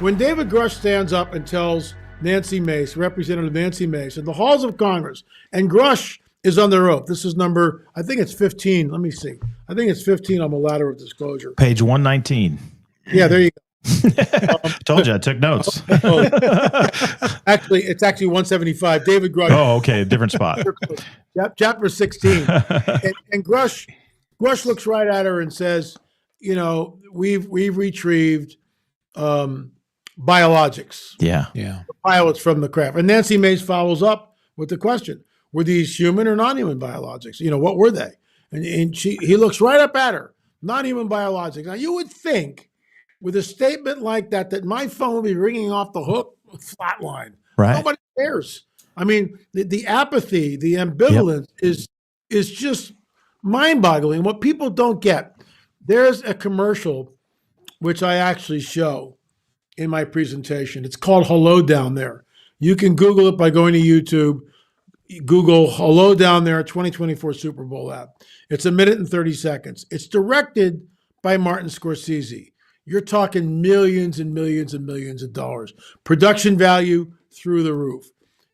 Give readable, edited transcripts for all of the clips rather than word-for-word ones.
When David Grush stands up and tells Nancy Mace, Representative Nancy Mace, in the halls of Congress, and Grush is under oath. This is number, I think it's 15. Let me see. I think it's 15 on the ladder of disclosure. Page 119. Yeah, there you go. Told you, I took notes. Actually, it's actually 175. David Grush. Oh, okay, different spot. Chapter 16. And Grush looks right at her and says, you know, we've retrieved biologics. Yeah. Yeah. The pilots from the craft. And Nancy Mace follows up with the question, were these human or non-human biologics? You know, what were they? And he looks right up at her, non-human biologics. Now, you would think with a statement like that, that my phone would be ringing off the hook, flatline. Right. Nobody cares. I mean, the apathy, the ambivalence is just mind-boggling. What people don't get, there's a commercial which I actually show in my presentation. It's called Hello Down There. You can Google it by going to YouTube. Google Hello Down There 2024 Super Bowl app. It's 1 minute and 30 seconds. It's directed by Martin Scorsese. You're talking millions and millions and millions of dollars. Production value through the roof.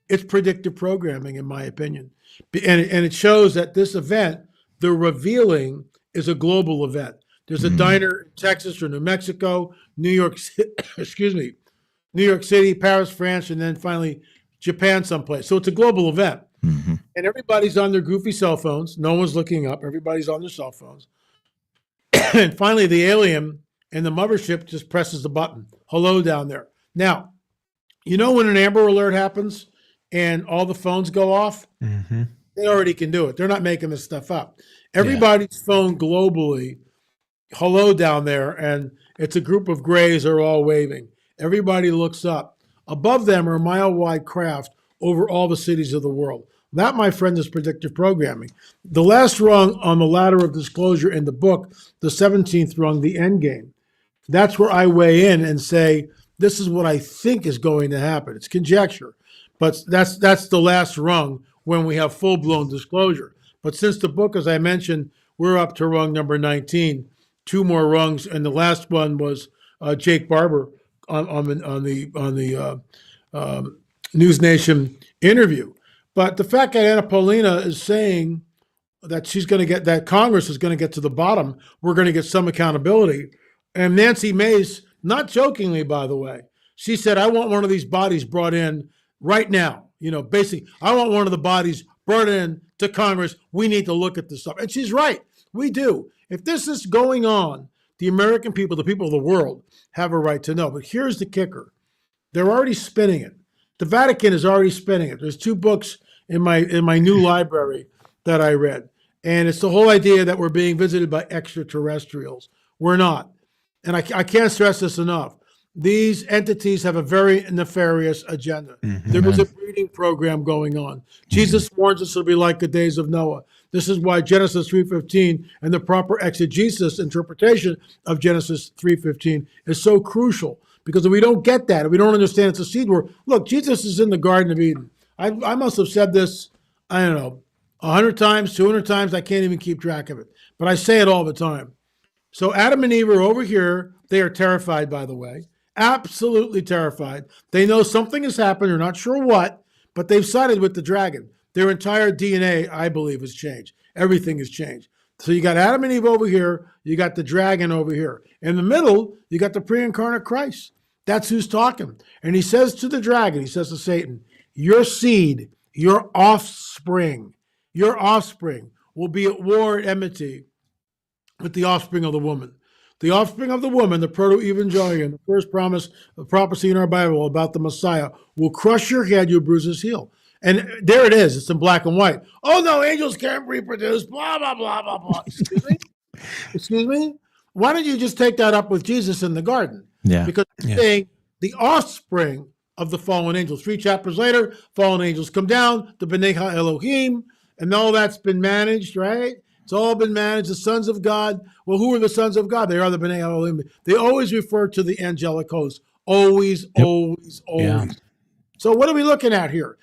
It's predictive programming, in my opinion. And it shows that this event, the revealing, is a global event. There's a diner in Texas or New Mexico, New York City, New York City, Paris, France, and then finally Japan someplace. So it's a global event. Mm-hmm. And everybody's on their goofy cell phones. No one's looking up. Everybody's on their cell phones. And finally, the alien and the mothership just presses the button. Hello Down There. Now, you know when an Amber Alert happens and all the phones go off? Mm-hmm. They already can do it. They're not making this stuff up. Everybody's phone globally, hello down there, and it's a group of grays are all waving. Everybody looks up. Above them are a mile-wide craft over all the cities of the world. That, my friend, is predictive programming. The last rung on the ladder of disclosure in the book, the 17th rung, the end game. That's where I weigh in and say, this is what I think is going to happen. It's conjecture, but that's the last rung when we have full-blown disclosure. But since the book, as I mentioned, we're up to rung number 19, 2 more rungs, and the last one was Jake Barber on the News Nation interview. But the fact that Anna Paulina is saying that she's going to get, that Congress is going to get to the bottom, we're going to get some accountability. And Nancy Mace, not jokingly, by the way, she said, I want one of these bodies brought in right now. You know, basically, I want one of the bodies brought in to Congress. We need to look at this stuff. And she's right. We do. If this is going on, the American people, the people of the world, have a right to know. But here's the kicker. They're already spinning it. The Vatican is already spinning it. There's 2 books in my new library that I read. And it's the whole idea that we're being visited by extraterrestrials. We're not. And I can't stress this enough. These entities have a very nefarious agenda. Mm-hmm. There is a breeding program going on. Jesus warns us it'll be like the days of Noah. This is why Genesis 3:15 and the proper exegesis interpretation of Genesis 3:15 is so crucial. Because if we don't get that, if we don't understand it's a seed war, look, Jesus is in the Garden of Eden. I must have said this, I don't know, 100 times, 200 times. I can't even keep track of it. But I say it all the time. So Adam and Eve are over here. They are terrified, by the way. Absolutely terrified. They know something has happened. They're not sure what, but they've sided with the dragon. Their entire DNA, I believe, has changed. Everything has changed. So you got Adam and Eve over here. You got the dragon over here. In the middle, you got the pre-incarnate Christ. That's who's talking. And he says to the dragon, he says to Satan, your seed, your offspring will be at war, at enmity with the offspring of the woman. The offspring of the woman, the proto-evangelion, the first promise, the prophecy in our Bible about the Messiah, will crush your head, you'll bruise his heel. And there it is. It's in black and white. Oh, no, angels can't reproduce, blah, blah, blah, blah, blah. Excuse me? Excuse me? Why don't you just take that up with Jesus in the garden? Yeah. Because he's saying the offspring of the fallen angels. 3 chapters later, fallen angels come down, the B'nai Elohim, and all that's been managed, right? It's all been managed. The sons of God. Well, who are the sons of God? They are the B'nai Elohim. They always refer to the angelic host. Always, always, always. Yeah. So what are we looking at here?